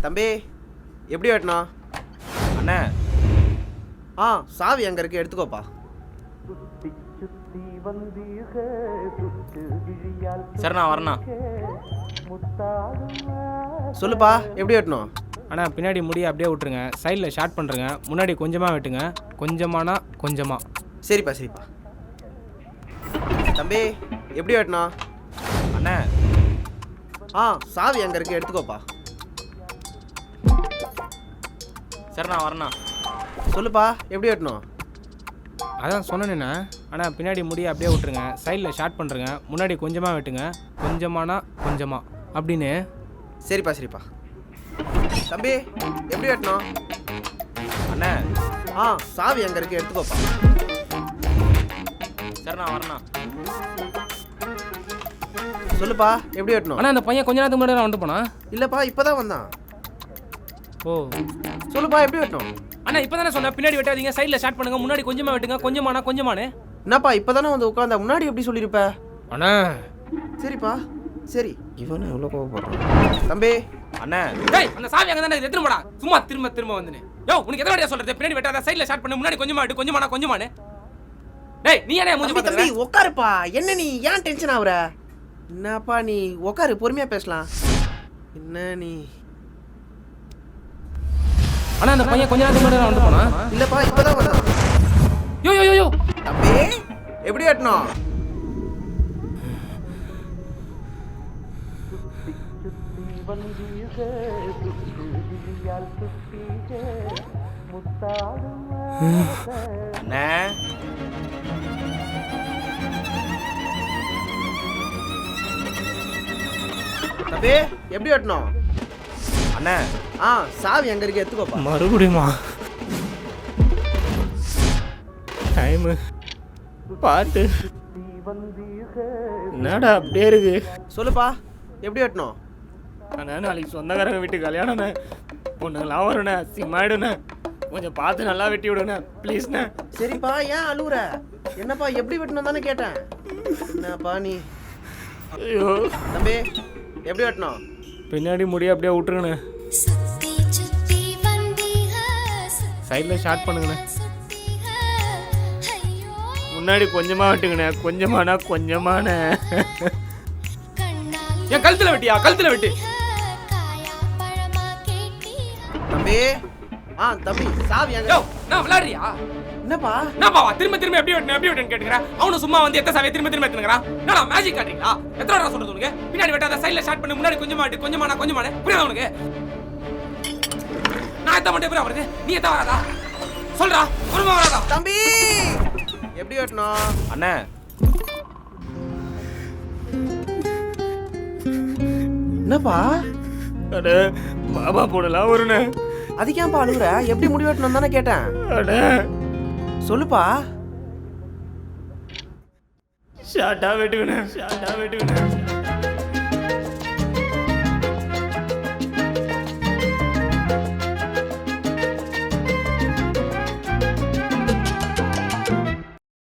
தம்பி எப்படி வெட்டணும்? அண்ணே சாவி அங்கே இருக்கு, எடுத்துக்கோப்பா. சரி நான் வரேண்ணா. சொல்லுப்பா எப்படி வெட்டணும்? அண்ணா பின்னாடி முடியை அப்படியே விட்டுருங்க, சைடில் ஷார்ட் பண்ணுறங்க, முன்னாடி கொஞ்சமாக வெட்டுங்க, கொஞ்சமானா கொஞ்சமாக. சரிப்பா சரிப்பா. தம்பி எப்படி வெட்டணும்? அண்ணே சாவி அங்கே இருக்கு, எடுத்துக்கோப்பா. சரி நான் வரேண்ணா. சொல்லுப்பா எப்படி வெட்டணும்? அதான் சொன்னேண்ணா. ஆனால் பின்னாடி முடியை அப்படியே விட்டுருங்க, சைடில் ஷார்ட் பண்ணுறங்க, முன்னாடி கொஞ்சமாக வெட்டுங்க, கொஞ்சமானா கொஞ்சமாக அப்படின்னு. சரிப்பா சரிப்பா. தம்பி எப்படி வெட்டணும்? அண்ணே சாவி அங்கே இருக்கு, எடுத்துக்கோப்பா. சரி நான் வரேண்ணா. சொல்லுப்பா எப்படி வெட்டணும்? ஆனால் அந்த பையன் கொஞ்ச நேரத்துக்கு முன்னாடி வந்து போனா. இல்லைப்பா இப்போதான் வந்தான். ஓ சொல்லுப்பா எப்படி வெட்டணும்? அண்ணா இப்போ தானே சொன்னேன் பின்னாடி வெட்டாதீங்க, சைடில் ஷார்ட் பண்ணுங்க, முன்னாடி கொஞ்சமாக வெட்டுங்க, கொஞ்சமானா கொஞ்சமானே. என்னப்பா இப்போதானே வந்து உட்காந்தா, முன்னாடி எப்படி சொல்லியிருப்ப? அண்ணா சரிப்பா சரி. இவனை எவ்வளோ கோவப்படுறான். தம்பி அண்ணே டேய் அந்த சாவி அங்க தானே எத்தனை போடா, சும்மா திரும்ப திரும்ப வந்துனே. யோ உனக்கு எதை வாடியா சொல்றது, பின்னாடி வெட்டாத, சைடுல ஷார்ட் பண்ணு, முன்னாடி கொஞ்சமா வெட்டு, கொஞ்சமானா கொஞ்சமானே. டேய் நீ என்ன மூஞ்சி தம்பி பாத்துற? உட்காருப்பா. என்ன நீ ஏன் டென்ஷன் ஆகுற? என்னப்பா நீ உட்காரு, பொறுமையா பேசலாம். என்ன நீ? அண்ணா அந்த பையன் கொஞ்ச நேரத்துக்கு முன்னாடி வந்து போனா. இல்லப்பா இப்பதான் வந்தான். யோ யோ யோ யோ தம்பி எப்படி வெட்டணும்? அண்ணே தம்பி எப்படி வெட்டணும்? அண்ணே சாவி அங்க இருக்கு, எடுத்துக்கோப்பா. மறுபடியுமா? டைமு பாட்டு என்னடா அப்படியே இருக்கு. சொல்லுப்பா எப்படி வெட்டணும்? அண்ணா நாளைக்கு சொந்தக்காரங்க வீட்டு கல்யாணம்ண்ணே, பொண்ணுங்களாம் வருண்ணே, சிம்மாயிடுண்ணே, கொஞ்சம் பார்த்து நல்லா வெட்டி விடுண்ணே ப்ளீஸ்ண்ணே. சரிப்பா ஏன் அழுவுற? என்னப்பா எப்படி வெட்டணும் தானே கேட்டேன். என்னப்பா நீ? ஐயோ தம்பி எப்படி வெட்டணும்? பின்னாடி முடிய அப்படியே விட்டுருங்கண்ணே, சைடில் ஷார்ட் பண்ணுங்கண்ணே, முன்னாடி கொஞ்சமாக வெட்டுங்கண்ணே, கொஞ்சமானா கொஞ்சமாண்ணே. என் கழுத்தில் வெட்டியா, கழுத்தில் வெட்டு. தம்பி தம்பி சாவி அங்க. யோ நான் விளையாடுறியா? என்னப்பா என்னப்பா திரும்ப திரும்ப எப்படி வெட்டுன்னு கேட்டுக்கிறேன். அவனு சும்மா வந்து எத்த சாவியை திரும்ப திரும்ப எடுத்துக்கிறான். என்னடா மேஜிக் காட்டுறீங்களா? எத்தனை நேரம் சொல்றது உனக்கு? பின்னாடி வெட்டாத, சைடுல ஷார்ட் பண்ணு, முன்னாடி கொஞ்சமா வெட்டு, கொஞ்சமானா கொஞ்சமானே. புரியுதா உனக்கு? நான் எத்த மட்டும் எப்படி வருது, நீ எத்த வராதா? சொல்றா பொறுமை வராதா? தம்பி எப்படி வெட்டணும்? அண்ணே என்னப்பா அட பாபா போடலாம் வருண்ணே. அதுக்கு ஏன்பா அழுகுற? எப்படி முடி வெட்டணும் தானே கேட்டேன். அட சொல்லுப்பா. ஷார்ட்டா வெட்டுவேண்ணே, ஷார்ட்டா வெட்டுவேண்ணே.